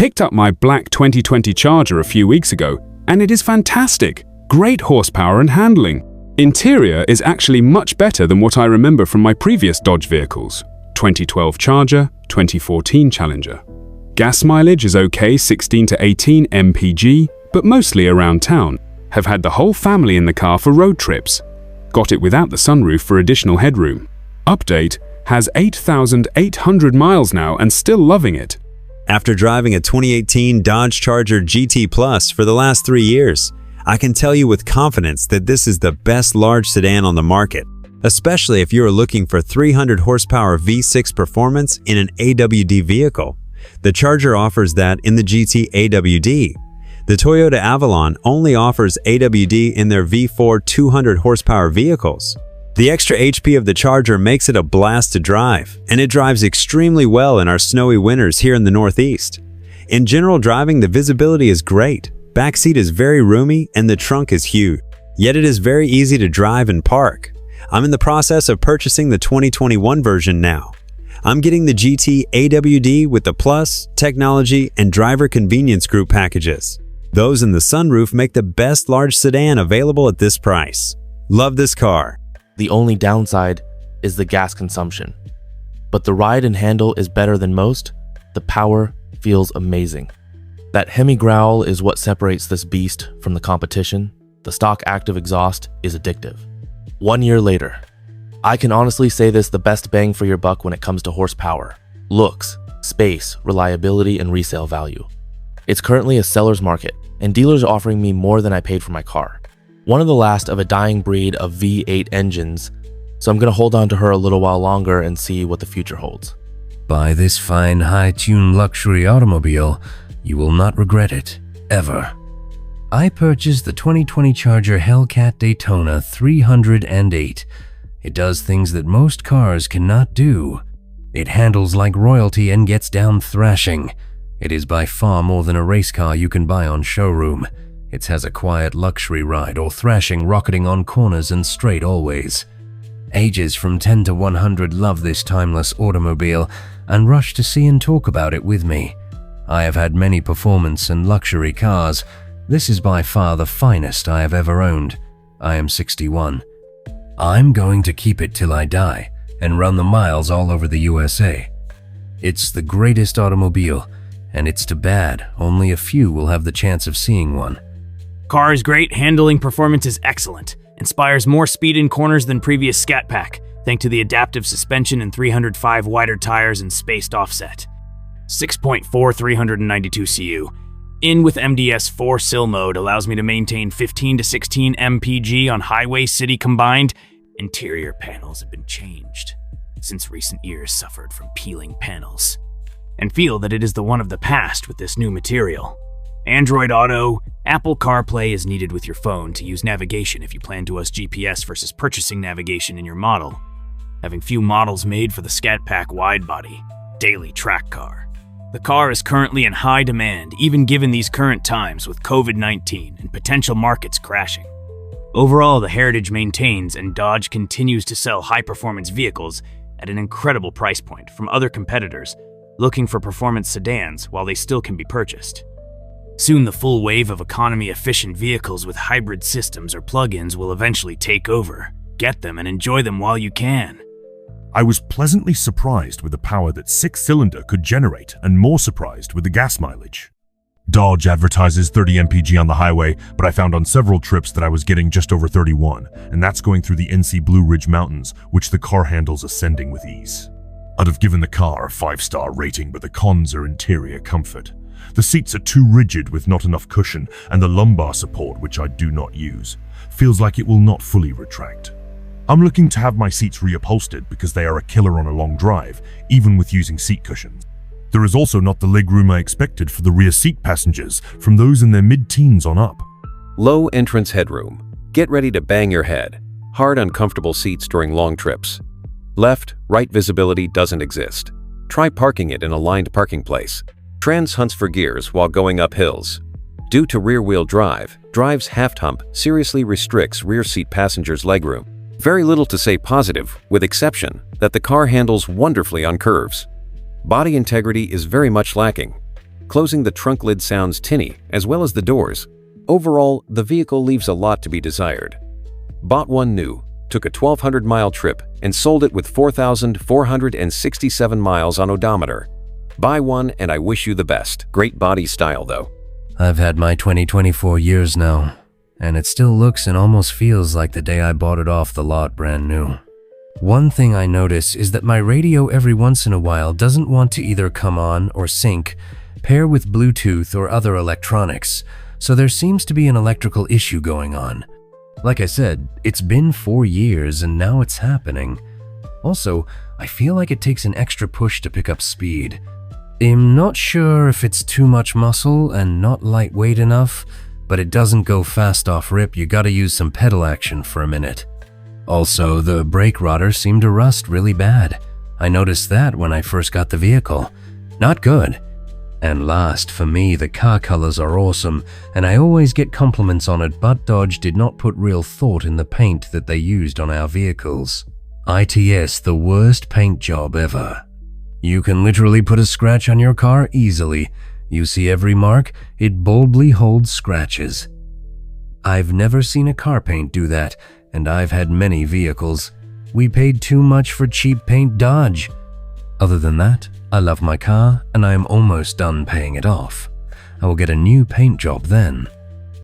picked up my black 2020 Charger a few weeks ago, and it is fantastic. Great horsepower and handling. Interior is actually much better than what I remember from my previous Dodge vehicles. 2012 Charger, 2014 Challenger. Gas mileage is okay, 16 to 18 mpg, but mostly around town. Have had the whole family in the car for road trips. Got it without the sunroof for additional headroom. Update, has 8,800 miles now and still loving it. After driving a 2018 Dodge Charger GT Plus for the last 3 years, I can tell you with confidence that this is the best large sedan on the market, especially if you are looking for 300 horsepower V6 performance in an AWD vehicle. The Charger offers that in the GT AWD. The Toyota Avalon only offers AWD in their V4 200 horsepower vehicles. The extra HP of the Charger makes it a blast to drive, and it drives extremely well in our snowy winters here in the Northeast. In general driving, the visibility is great, backseat is very roomy, and the trunk is huge. Yet it is very easy to drive and park. I'm in the process of purchasing the 2021 version now. I'm getting the GT AWD with the Plus, Technology, and Driver Convenience Group packages. Those in the sunroof make the best large sedan available at this price. Love this car. The only downside is the gas consumption. But the ride and handle is better than most. The power feels amazing. That Hemi growl is what separates this beast from the competition. The stock active exhaust is addictive. 1 year later, I can honestly say this the best bang for your buck when it comes to horsepower, looks, space, reliability, and resale value. It's currently a seller's market, and dealers are offering me more than I paid for my car. One of the last of a dying breed of V8 engines, so I'm going to hold on to her a little while longer and see what the future holds. Buy this fine, high-tuned luxury automobile. You will not regret it, ever. I purchased the 2020 Charger Hellcat Daytona 308. It does things that most cars cannot do. It handles like royalty and gets down thrashing. It is by far more than a race car you can buy on showroom. It has a quiet luxury ride or thrashing, rocketing on corners and straight always. Ages from 10 to 100 love this timeless automobile and rush to see and talk about it with me. I have had many performance and luxury cars. This is by far the finest I have ever owned. I am 61. I'm going to keep it till I die and run the miles all over the USA. It's the greatest automobile, and it's too bad only a few will have the chance of seeing one. Car is great, handling performance is excellent. Inspires more speed in corners than previous Scat Pack, thanks to the adaptive suspension and 305 wider tires and spaced offset. 6.4 392 CU. In with MDS 4 SIL mode allows me to maintain 15 to 16 mpg on highway city combined. Interior panels have been changed, since recent years suffered from peeling panels, and feel that it is the one of the past with this new material. Android Auto, Apple CarPlay is needed with your phone to use navigation if you plan to use GPS versus purchasing navigation in your model. Having few models made for the Scat Pack wide body, daily track car. The car is currently in high demand, even given these current times with COVID-19 and potential markets crashing. Overall, the heritage maintains, and Dodge continues to sell high-performance vehicles at an incredible price point from other competitors looking for performance sedans while they still can be purchased. Soon the full wave of economy-efficient vehicles with hybrid systems or plug-ins will eventually take over. Get them and enjoy them while you can. I was pleasantly surprised with the power that 6-cylinder could generate, and more surprised with the gas mileage. Dodge advertises 30 mpg on the highway, but I found on several trips that I was getting just over 31, and that's going through the NC Blue Ridge Mountains, which the car handles ascending with ease. I'd have given the car a 5-star rating, but the cons are interior comfort. The seats are too rigid with not enough cushion, and the lumbar support, which I do not use, feels like it will not fully retract. I'm looking to have my seats reupholstered because they are a killer on a long drive, even with using seat cushions. There is also not the legroom I expected for the rear seat passengers from those in their mid-teens on up. Low entrance headroom. Get ready to bang your head. Hard, uncomfortable seats during long trips. Left, right visibility doesn't exist. Try parking it in a lined parking place. Trans hunts for gears while going up hills. Due to rear-wheel drive, drive's half hump seriously restricts rear seat passengers' legroom. Very little to say positive, with exception that the car handles wonderfully on curves. Body integrity is very much lacking. Closing the trunk lid sounds tinny, as well as the doors. Overall, the vehicle leaves a lot to be desired. Bought one new, took a 1,200-mile trip, and sold it with 4,467 miles on odometer. Buy one and I wish you the best. Great body style though. I've had my 2024 years now, and it still looks and almost feels like the day I bought it off the lot brand new. One thing I notice is that my radio every once in a while doesn't want to either come on or sync, pair with Bluetooth or other electronics, so there seems to be an electrical issue going on. Like I said, it's been 4 years and now it's happening. Also, I feel like it takes an extra push to pick up speed. I'm not sure if it's too much muscle and not lightweight enough, but it doesn't go fast off rip. You gotta use some pedal action for a minute. Also, the brake rotors seem to rust really bad. I noticed that when I first got the vehicle. Not good. And last, for me, the car colors are awesome, and I always get compliments on it, but Dodge did not put real thought in the paint that they used on our vehicles. ITS, the worst paint job ever. You can literally put a scratch on your car easily. You see every mark, it boldly holds scratches. I've never seen a car paint do that, and I've had many vehicles. We paid too much for cheap paint Dodge. Other than that, I love my car and I am almost done paying it off. I will get a new paint job then.